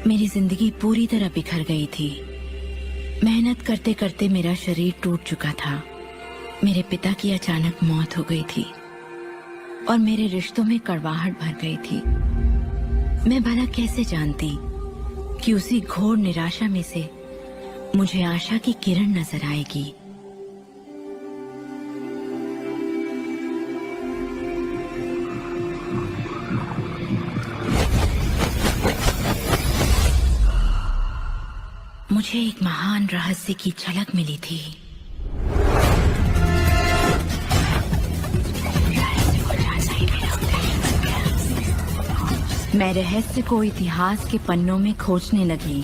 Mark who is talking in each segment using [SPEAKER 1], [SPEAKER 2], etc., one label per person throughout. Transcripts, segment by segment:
[SPEAKER 1] मेरी जिंदगी पूरी तरह बिखर गई थी। मेहनत करते करते मेरा शरीर टूट चुका था। मेरे पिता की अचानक मौत हो गई थी और मेरे रिश्तों में कड़वाहट भर गई थी। मैं भला कैसे जानती कि उसी घोर निराशा में से मुझे आशा की किरण नजर आएगी। मुझे एक महान रहस्य की झलक मिली थी। मैं रहस्य को इतिहास के पन्नों में खोजने लगी।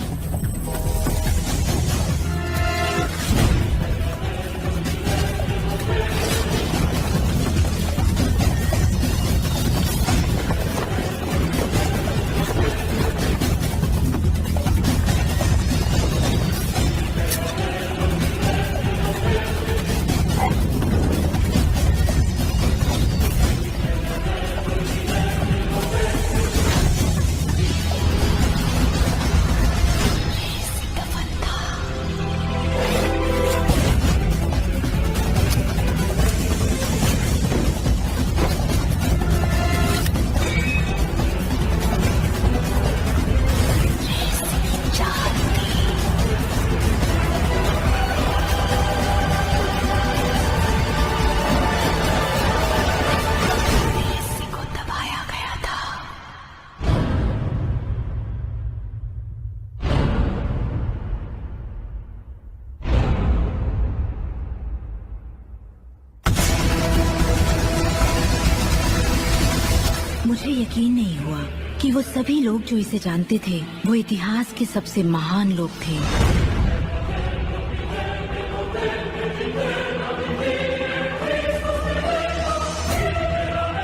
[SPEAKER 1] मुझे यकीन नहीं हुआ कि वो सभी लोग जो इसे जानते थे वो इतिहास के सबसे महान लोग थे।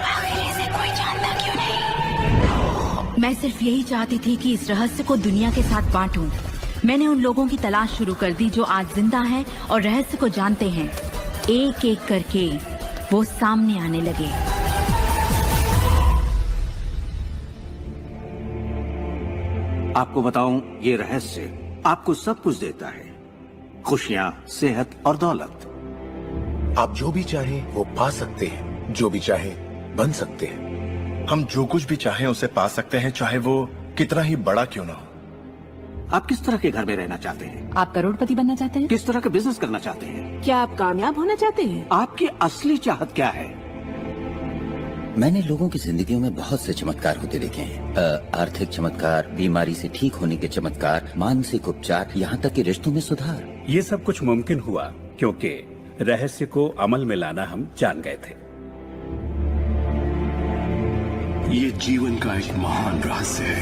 [SPEAKER 1] आखिर इसे कोई जानता क्यों नहीं? मैं सिर्फ यही चाहती थी कि इस रहस्य को दुनिया के साथ बांटूं। मैंने उन लोगों की तलाश शुरू कर दी जो आज जिंदा हैं और रहस्य को जानते हैं। एक एक करके वो सामने आने लगे।
[SPEAKER 2] आपको बताऊं, ये रहस्य आपको सब कुछ देता है, खुशियां, सेहत और दौलत।
[SPEAKER 3] आप जो भी चाहें वो पा सकते हैं, जो भी चाहें बन सकते हैं। हम जो कुछ भी चाहें उसे पा सकते हैं, चाहे वो कितना ही बड़ा क्यों ना हो।
[SPEAKER 2] आप किस तरह के घर में रहना चाहते हैं?
[SPEAKER 4] आप करोड़पति बनना चाहते हैं?
[SPEAKER 2] किस तरह का बिजनेस करना चाहते हैं?
[SPEAKER 4] क्या आप कामयाब होना चाहते हैं?
[SPEAKER 2] आपकी असली चाहत क्या है?
[SPEAKER 5] मैंने लोगों की जिंदगियों में बहुत से चमत्कार होते देखे हैं। आर्थिक चमत्कार, बीमारी से ठीक होने के चमत्कार, मानसिक उपचार, यहाँ तक कि रिश्तों में सुधार।
[SPEAKER 6] ये सब कुछ मुमकिन हुआ क्योंकि रहस्य को अमल में लाना हम जान गए थे।
[SPEAKER 7] ये जीवन का एक महान रहस्य है।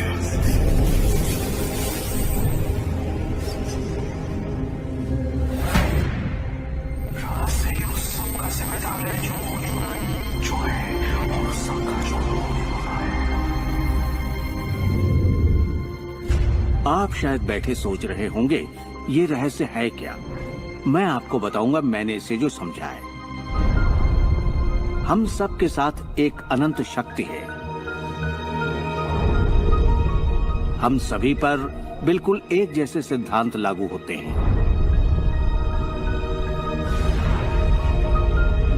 [SPEAKER 7] रहस्य उस सब का जिम्मेदार है जो है और सबका जो होने वाला है।
[SPEAKER 2] आप शायद बैठे सोच रहे होंगे ये रहस्य है क्या। मैं आपको बताऊंगा मैंने इसे जो समझा है। हम सब के साथ एक अनंत शक्ति है। हम सभी पर बिल्कुल एक जैसे सिद्धांत लागू होते हैं।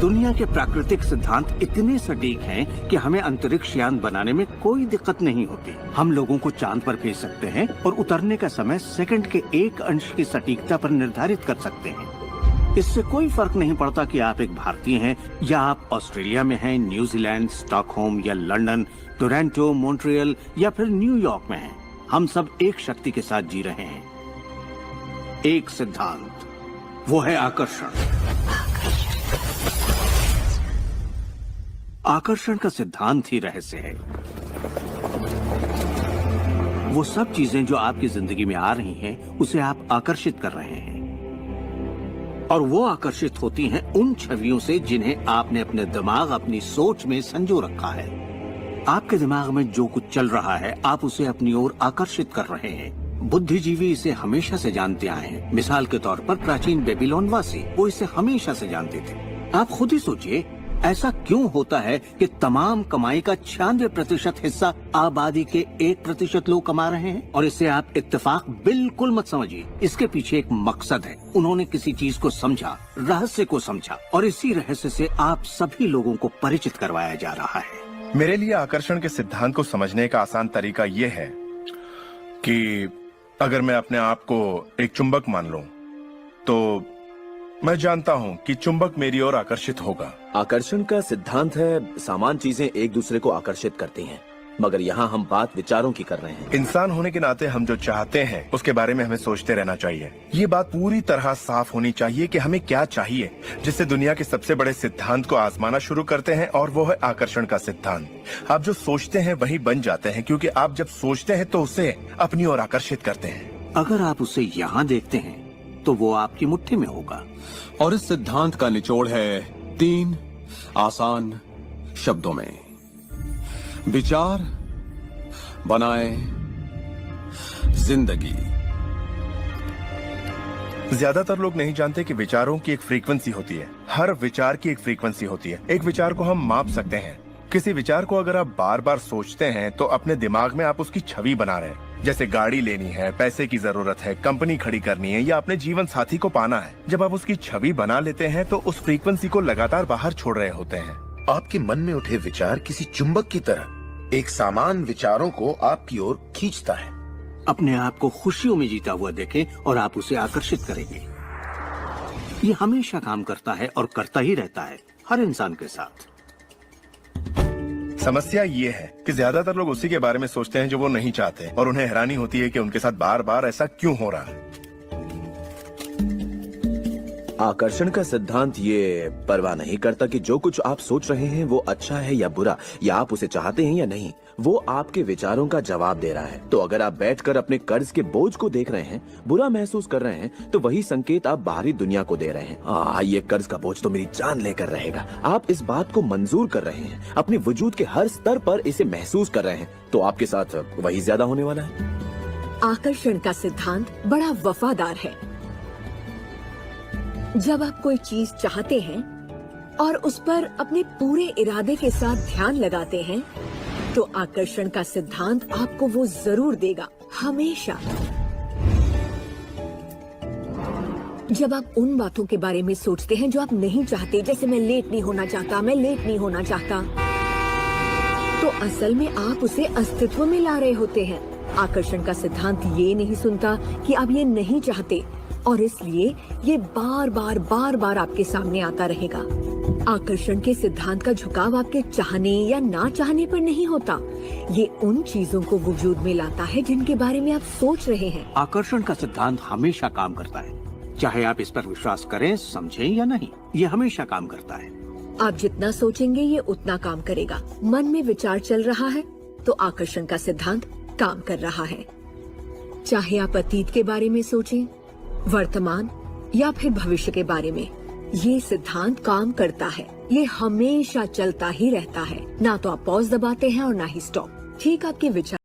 [SPEAKER 2] दुनिया के प्राकृतिक सिद्धांत इतने सटीक हैं कि हमें अंतरिक्ष यान बनाने में कोई दिक्कत नहीं होती। हम लोगों को चांद पर भेज सकते हैं और उतरने का समय सेकंड के 1 अंश की सटीकता पर निर्धारित कर सकते हैं। इससे कोई फर्क नहीं पड़ता कि आप एक भारतीय हैं या आप ऑस्ट्रेलिया में हैं, न्यूजीलैंड, स्टॉकहोम या लंदन, टोरंटो, मॉन्ट्रियल या फिर न्यूयॉर्क में हैं। हम सब एक शक्ति के साथ जी रहे हैं, एक सिद्धांत, वो है आकर्षण। आकर्षण का सिद्धांत ही रहस्य है। वो सब चीजें जो आपकी जिंदगी में आ रही हैं, उसे आप आकर्षित कर रहे हैं और वो आकर्षित होती हैं उन छवियों से जिन्हें आपने अपने दिमाग, अपनी सोच में संजो रखा है। आपके दिमाग में जो कुछ चल रहा है, आप उसे अपनी ओर आकर्षित कर रहे हैं। बुद्धिजीवी इसे हमेशा से जानते आए हैं। मिसाल के तौर पर प्राचीन बेबीलोन वासी, वो इसे हमेशा से जानते थे। आप खुद ही सोचिए, ऐसा क्यों होता है कि तमाम कमाई का 96% हिस्सा आबादी के 1% लोग कमा रहे हैं? और इसे आप इत्तेफाक बिल्कुल मत समझिए। इसके पीछे एक मकसद है। उन्होंने किसी चीज को समझा, रहस्य को समझा, और इसी रहस्य से आप सभी लोगों को परिचित करवाया जा रहा है।
[SPEAKER 3] मेरे लिए आकर्षण के सिद्धांत को समझने का आसान तरीका ये है कि अगर मैं अपने आप को एक चुंबक मान लूं, तो मैं जानता हूं कि चुंबक मेरी ओर आकर्षित होगा।
[SPEAKER 8] आकर्षण का सिद्धांत है सामान चीजें एक दूसरे को आकर्षित करती हैं, मगर यहाँ हम बात विचारों की कर रहे हैं।
[SPEAKER 3] इंसान होने के नाते हम जो चाहते हैं उसके बारे में हमें सोचते रहना चाहिए। ये बात पूरी तरह साफ होनी चाहिए कि हमें क्या चाहिए, जिससे दुनिया के सबसे बड़े सिद्धांत को आजमाना शुरू करते हैं, और वो है आकर्षण का सिद्धांत। आप जो सोचते हैं वही बन जाते हैं, क्योंकि आप जब सोचते हैं तो उसे अपनी ओर आकर्षित करते हैं।
[SPEAKER 2] अगर आप उसे यहाँ देखते हैं तो वो आपकी मुट्ठी में होगा।
[SPEAKER 9] और इस सिद्धांत का निचोड़ है 3 आसान शब्दों में: विचार बनाए जिंदगी।
[SPEAKER 3] ज्यादातर लोग नहीं जानते कि विचारों की एक फ्रीक्वेंसी होती है। हर विचार की एक फ्रीक्वेंसी होती है। एक विचार को हम माप सकते हैं। किसी विचार को अगर आप बार बार सोचते हैं तो अपने दिमाग में आप उसकी छवि बना रहे हैं। जैसे गाड़ी लेनी है, पैसे की जरूरत है, कंपनी खड़ी करनी है, या अपने जीवन साथी को पाना है। जब आप उसकी छवि बना लेते हैं तो उस फ्रीक्वेंसी को लगातार बाहर छोड़ रहे होते हैं।
[SPEAKER 10] आपके मन में उठे विचार किसी चुंबक की तरह एक सामान विचारों को आपकी ओर खींचता है।
[SPEAKER 2] अपने आप को खुशियों में जीता हुआ देखें और आप उसे आकर्षित करेंगे। ये हमेशा काम करता है और करता ही रहता है, हर इंसान के साथ।
[SPEAKER 3] समस्या ये है कि ज्यादातर लोग उसी के बारे में सोचते हैं जो वो नहीं चाहते, और उन्हें हैरानी होती है कि उनके साथ बार बार ऐसा क्यों हो रहा है।
[SPEAKER 8] आकर्षण का सिद्धांत ये परवाह नहीं करता कि जो कुछ आप सोच रहे हैं वो अच्छा है या बुरा, या आप उसे चाहते हैं या नहीं। वो आपके विचारों का जवाब दे रहा है। तो अगर आप बैठकर अपने कर्ज के बोझ को देख रहे हैं, बुरा महसूस कर रहे हैं, तो वही संकेत आप बाहरी दुनिया को दे रहे हैं। ये कर्ज का बोझ तो मेरी जान लेकर रहेगा। आप इस बात को मंजूर कर रहे हैं, अपने वजूद के हर स्तर पर इसे महसूस कर रहे हैं, तो आपके साथ वही ज्यादा होने वाला है।
[SPEAKER 11] आकर्षण का सिद्धांत बड़ा वफादार है। जब आप कोई चीज चाहते हैं और उस पर अपने पूरे इरादे के साथ ध्यान लगाते हैं, तो आकर्षण का सिद्धांत आपको वो जरूर देगा, हमेशा। जब आप उन बातों के बारे में सोचते हैं जो आप नहीं चाहते, जैसे मैं लेट नहीं होना चाहता, मैं लेट नहीं होना चाहता, तो असल में आप उसे अस्तित्व में ला रहे होते हैं। आकर्षण का सिद्धांत ये नहीं सुनता कि आप ये नहीं चाहते, और इसलिए ये बार बार आपके सामने आता रहेगा। आकर्षण के सिद्धांत का झुकाव आपके चाहने या ना चाहने पर नहीं होता। ये उन चीजों को वजूद में लाता है जिनके बारे में आप सोच रहे हैं।
[SPEAKER 2] आकर्षण का सिद्धांत हमेशा काम करता है, चाहे आप इस पर विश्वास करें, समझें या नहीं। ये हमेशा काम करता है।
[SPEAKER 11] आप जितना सोचेंगे ये उतना काम करेगा। मन में विचार चल रहा है तो आकर्षण का सिद्धांत काम कर रहा है। चाहे आप अतीत के बारे में सोचें, वर्तमान या फिर भविष्य के बारे में, ये सिद्धांत काम करता है। ये हमेशा चलता ही रहता है। ना तो आप पॉज दबाते हैं और ना ही स्टॉप। ठीक आपके विचार